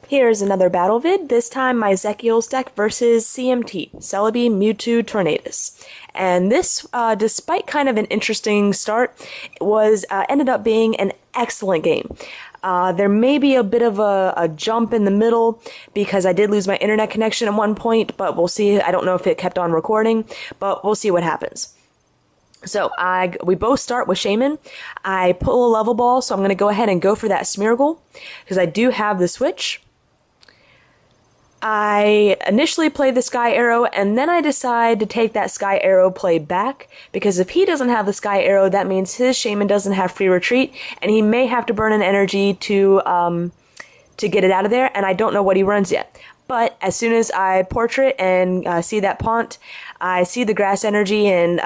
Here's another battle vid, this time my Zekeels deck versus CMT, Celebi Mewtwo Tornadus. And this, despite kind of an interesting start, ended up being an excellent game. There may be a bit of a jump in the middle because I did lose my internet connection at one point, but we'll see. I don't know if it kept on recording, but we'll see what happens. So we both start with Shaman. I pull a level ball, so I'm going to go ahead and go for that Smeargle because I do have the switch. I initially play the Sky Arrow, and then I decide to take that Sky Arrow play back, because if he doesn't have the Sky Arrow, that means his Shaman doesn't have free retreat, and he may have to burn an energy to get it out of there, and I don't know what he runs yet. But as soon as I portrait and see that Pont, I see the grass energy, and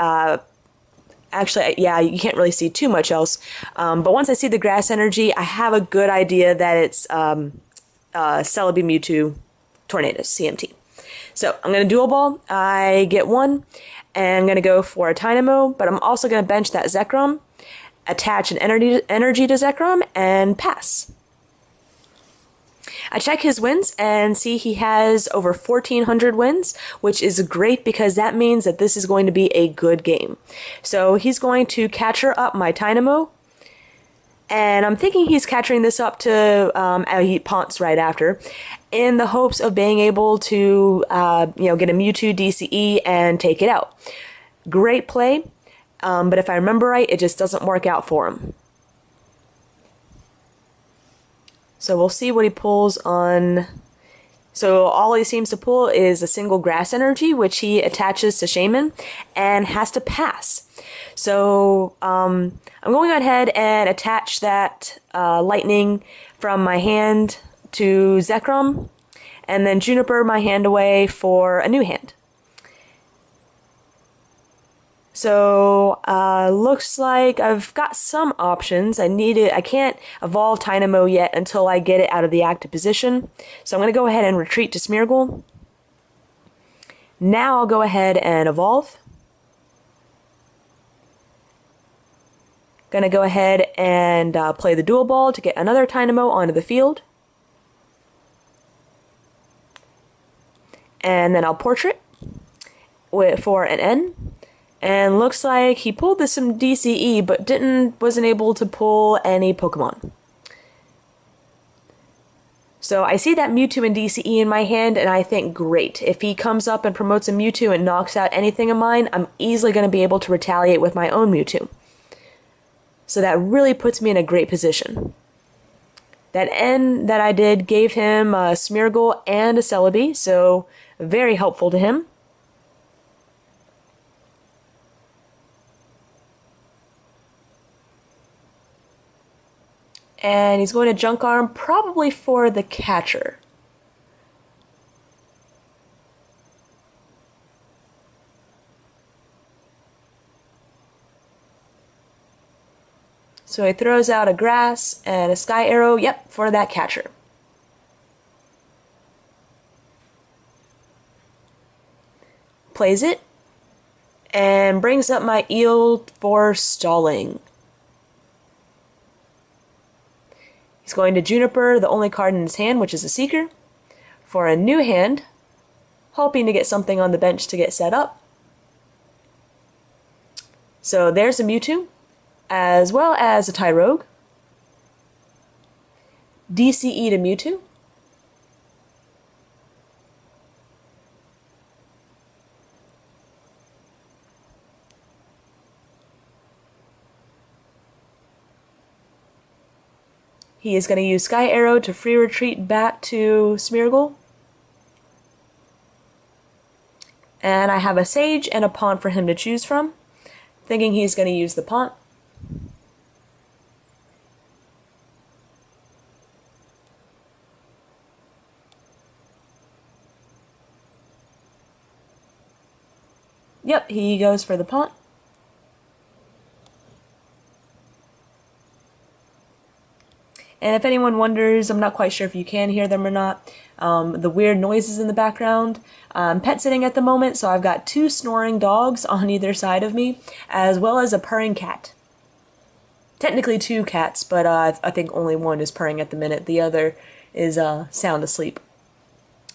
actually, yeah, you can't really see too much else. But once I see the grass energy, I have a good idea that it's Celebi Mewtwo Tornadus, CMT. So I'm going to dual ball. I get one, and I'm going to go for a Dynamo, but I'm also going to bench that Zekrom, attach an energy to Zekrom, and pass. I check his wins and see he has over 1,400 wins, which is great because that means that this is going to be a good game. So he's going to catcher up my Dynamo, and I'm thinking he's catching this up to, he Ponts right after, in the hopes of being able to, get a Mewtwo DCE and take it out. Great play, but if I remember right, it just doesn't work out for him. So we'll see what he pulls on. So all he seems to pull is a single grass energy, which he attaches to Shaman and has to pass. So I'm going ahead and attach that lightning from my hand to Zekrom, and then Juniper my hand away for a new hand. So looks like I've got some options. I can't evolve Dynamo yet until I get it out of the active position. So I'm going to go ahead and retreat to Smeargle. Now I'll go ahead and evolve. Going to go ahead and play the dual ball to get another Dynamo onto the field. And then I'll portrait for an N. And looks like he pulled some DCE, but wasn't able to pull any Pokemon. So I see that Mewtwo and DCE in my hand, and I think, great. If he comes up and promotes a Mewtwo and knocks out anything of mine, I'm easily going to be able to retaliate with my own Mewtwo. So that really puts me in a great position. That N that I did gave him a Smeargle and a Celebi, so very helpful to him. And he's going to Junk Arm, probably for the catcher. So he throws out a grass and a Sky Arrow, yep, for that catcher. Plays it, and brings up my eel for stalling. He's going to Juniper, the only card in his hand, which is a Seeker, for a new hand, hoping to get something on the bench to get set up. So there's a Mewtwo, as well as a Tyrogue. DCE to Mewtwo. He is going to use Sky Arrow to free retreat back to Smeargle. And I have a Sage and a Pont for him to choose from, thinking he's going to use the Pont. Yep, he goes for the Pont. And if anyone wonders, I'm not quite sure if you can hear them or not, the weird noises in the background. I'm pet sitting at the moment, so I've got 2 snoring dogs on either side of me, as well as a purring cat. technically two cats, but I think only one is purring at the minute. The other is sound asleep.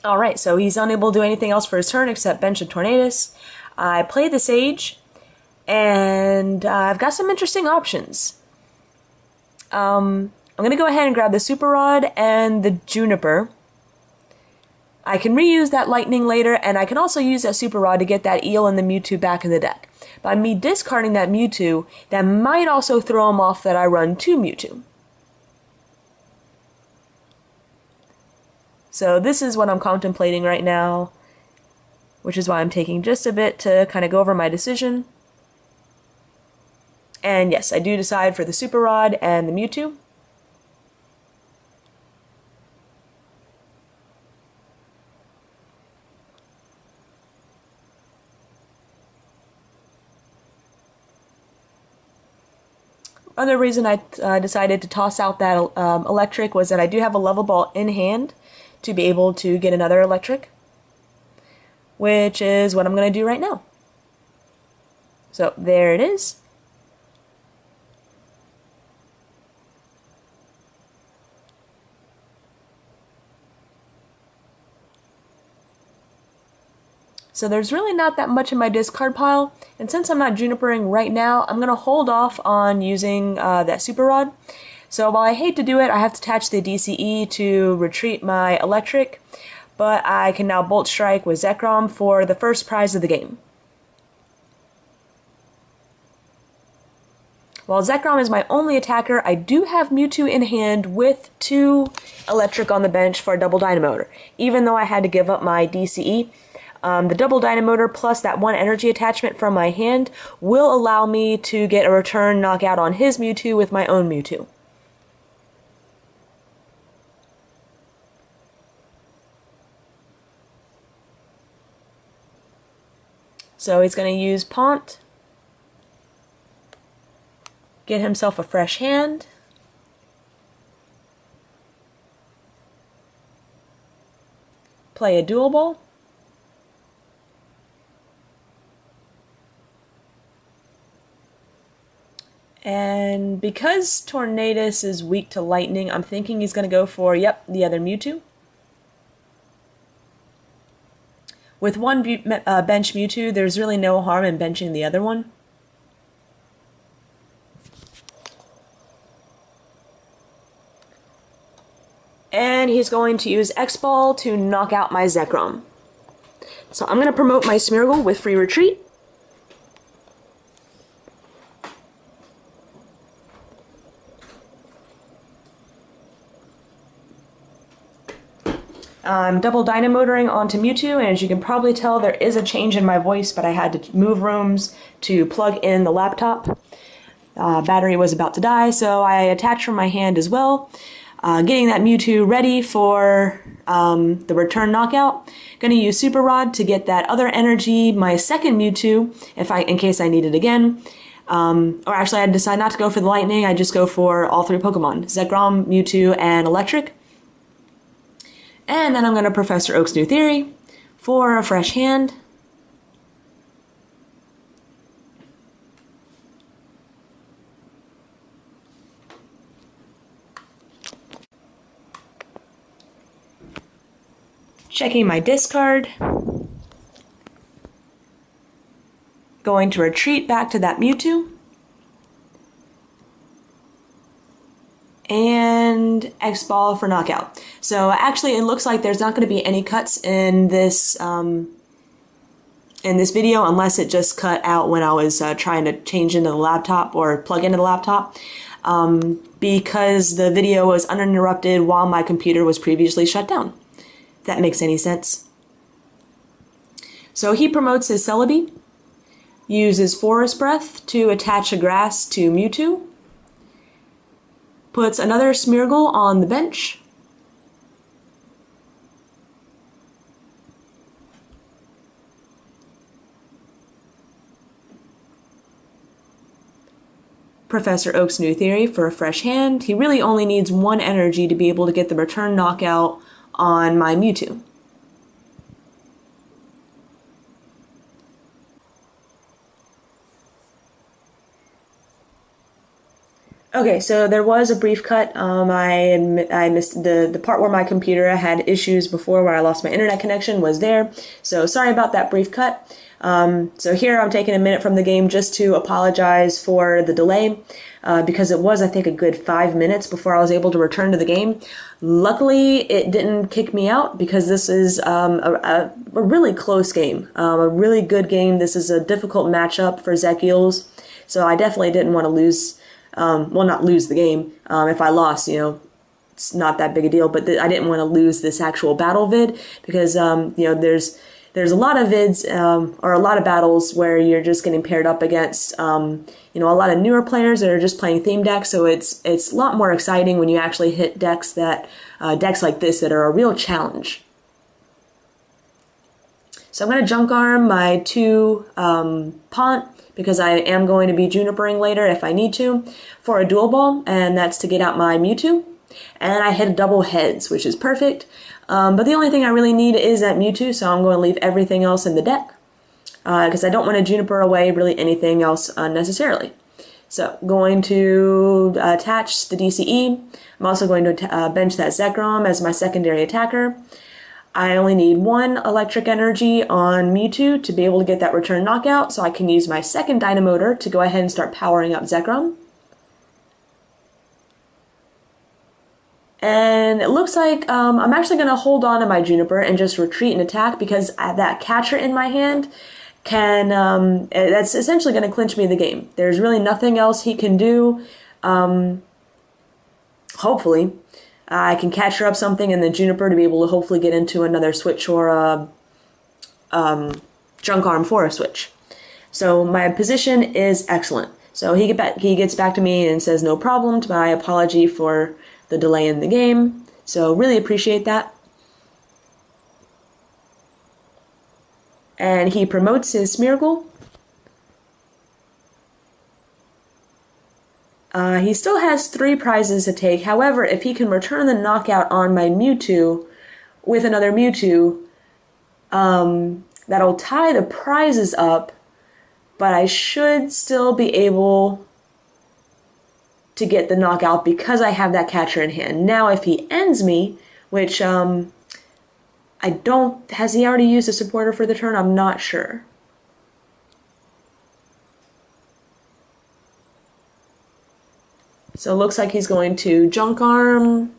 Alright, so he's unable to do anything else for his turn except bench a Tornadus. I play the Sage, and I've got some interesting options. I'm going to go ahead and grab the Super Rod and the Juniper. I can reuse that Lightning later, and I can also use that Super Rod to get that Eel and the Mewtwo back in the deck. By me discarding that Mewtwo, that might also throw him off that I run 2 Mewtwo. So this is what I'm contemplating right now, which is why I'm taking just a bit to kind of go over my decision. And yes, I do decide for the Super Rod and the Mewtwo. Other reason I decided to toss out that electric was that I do have a level ball in hand to be able to get another electric, which is what I'm going to do right now. So there it is. So there's really not that much in my discard pile, and since I'm not junipering right now, I'm going to hold off on using that Super Rod. So while I hate to do it, I have to attach the DCE to retreat my electric, but I can now Bolt Strike with Zekrom for the first prize of the game. While Zekrom is my only attacker, I do have Mewtwo in hand with 2 electric on the bench for a double Dynamotor, even though I had to give up my DCE. The double Dynamotor plus that 1 energy attachment from my hand will allow me to get a return knockout on his Mewtwo with my own Mewtwo. So he's going to use Pont, get himself a fresh hand, play a Dual Ball, and because Tornadus is weak to Lightning, I'm thinking he's going to go for, yep, the other Mewtwo. With one bench Mewtwo, there's really no harm in benching the other one. And he's going to use X-Ball to knock out my Zekrom. So I'm going to promote my Smeargle with Free Retreat. I'm double Dynamotoring onto Mewtwo, and as you can probably tell, there is a change in my voice, but I had to move rooms to plug in the laptop. Battery was about to die, so I attached from my hand as well. Getting that Mewtwo ready for the return knockout. Gonna use Super Rod to get that other energy, my second Mewtwo, in case I need it again. Or actually, I decide not to go for the Lightning, I just go for all 3 Pokemon. Zekrom, Mewtwo, and Electric. And then I'm going to Professor Oak's New Theory for a fresh hand. Checking my discard. Going to retreat back to that Mewtwo. And X-Ball for knockout. So actually it looks like there's not going to be any cuts in this video unless it just cut out when I was trying to change into the laptop or plug into the laptop because the video was uninterrupted while my computer was previously shut down. If that makes any sense. So he promotes his Celebi, uses Forest Breath to attach a grass to Mewtwo, puts another Smeargle on the bench, Professor Oak's New Theory for a fresh hand. He really only needs 1 energy to be able to get the return knockout on my Mewtwo. Okay, so there was a brief cut. I missed the part where my computer had issues before, where I lost my internet connection was there. So sorry about that brief cut. So here I'm taking a minute from the game just to apologize for the delay, because it was, I think, a good 5 minutes before I was able to return to the game. Luckily, it didn't kick me out because this is a really close game, a really good game. This is a difficult matchup for Zekeels, so I definitely didn't want to lose. Well, not lose the game. If I lost, it's not that big a deal. But I didn't want to lose this actual battle vid because there's a lot of vids or a lot of battles where you're just getting paired up against a lot of newer players that are just playing theme decks. So it's a lot more exciting when you actually hit decks like this that are a real challenge. So I'm going to junk arm my 2 Pont, because I am going to be junipering later if I need to, for a dual ball, and that's to get out my Mewtwo. And I hit double heads, which is perfect. But the only thing I really need is that Mewtwo, so I'm going to leave everything else in the deck, because I don't want to juniper away really anything else unnecessarily. So going to attach the DCE. I'm also going to bench that Zekrom as my secondary attacker. I only need 1 electric energy on Mewtwo to be able to get that return knockout, so I can use my second Dynamotor to go ahead and start powering up Zekrom. And it looks like I'm actually going to hold on to my Juniper and just retreat and attack, because that catcher in my hand that's essentially going to clinch me the game. There's really nothing else he can do, hopefully. I can catcher up something and then Juniper to be able to hopefully get into another switch or a junk arm for a switch. So my position is excellent. So he gets back to me and says no problem to my apology for the delay in the game. So really appreciate that. And he promotes his Smeargle. He still has 3 prizes to take. However, if he can return the knockout on my Mewtwo with another Mewtwo, that'll tie the prizes up, but I should still be able to get the knockout because I have that catcher in hand. Now, if he ends me, which I don't... Has he already used a supporter for the turn? I'm not sure. So it looks like he's going to junk arm.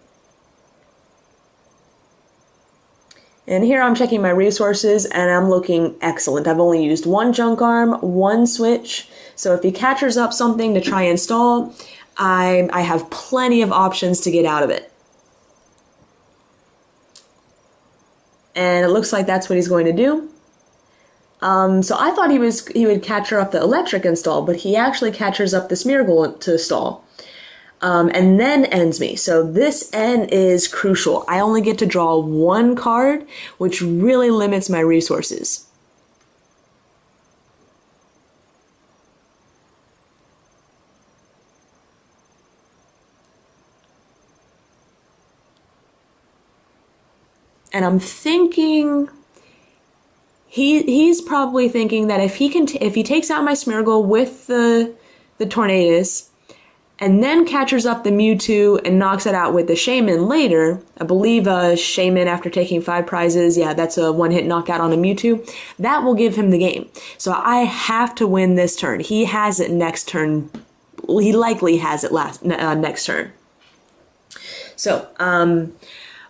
And here I'm checking my resources and I'm looking excellent. I've only used 1 junk arm, 1 switch. So if he catchers up something to try and stall, I have plenty of options to get out of it. And it looks like that's what he's going to do. So I thought he would catcher up the electric and stall, but he actually catchers up the Smeargle to stall. And then ends me. So this end is crucial. I only get to draw 1 card, which really limits my resources. And I'm thinking he's probably thinking that if he takes out my Smeargle with the Tornadus, and then catchers up the Mewtwo and knocks it out with the Shaman later. I believe Shaman, after taking 5 prizes, yeah, that's a 1-hit knockout on a Mewtwo. That will give him the game. So I have to win this turn. He has it next turn. He likely has it next turn. So,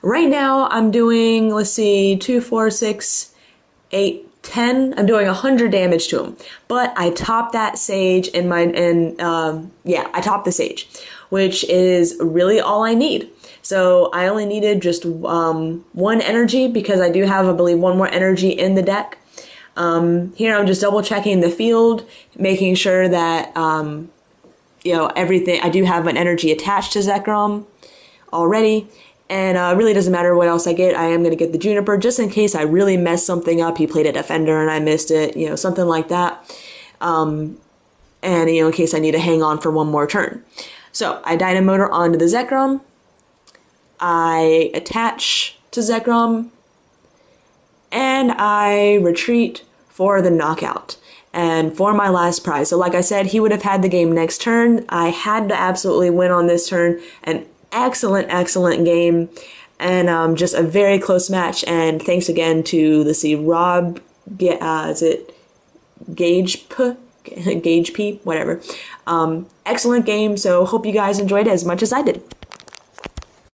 right now I'm doing, let's see, 2, 4, 6, 8, 10. I'm doing 100 damage to him, but I top that Sage I top the Sage, which is really all I need. So I only needed just 1 energy because I do have, I believe, 1 more energy in the deck. Here I'm just double checking the field, making sure that everything. I do have an energy attached to Zekrom already. And it really doesn't matter what else I get. I am going to get the Juniper just in case I really mess something up. He played a Defender and I missed it, something like that. And, in case I need to hang on for 1 more turn. So I Dynamotor onto the Zekrom. I attach to Zekrom. And I retreat for the knockout. and for my last prize. So like I said, he would have had the game next turn. I had to absolutely win on this turn. An excellent game, and just a very close match. And thanks again to, let's see, Rob, is it Gage P? Gage P? Whatever. Excellent game, so hope you guys enjoyed it as much as I did.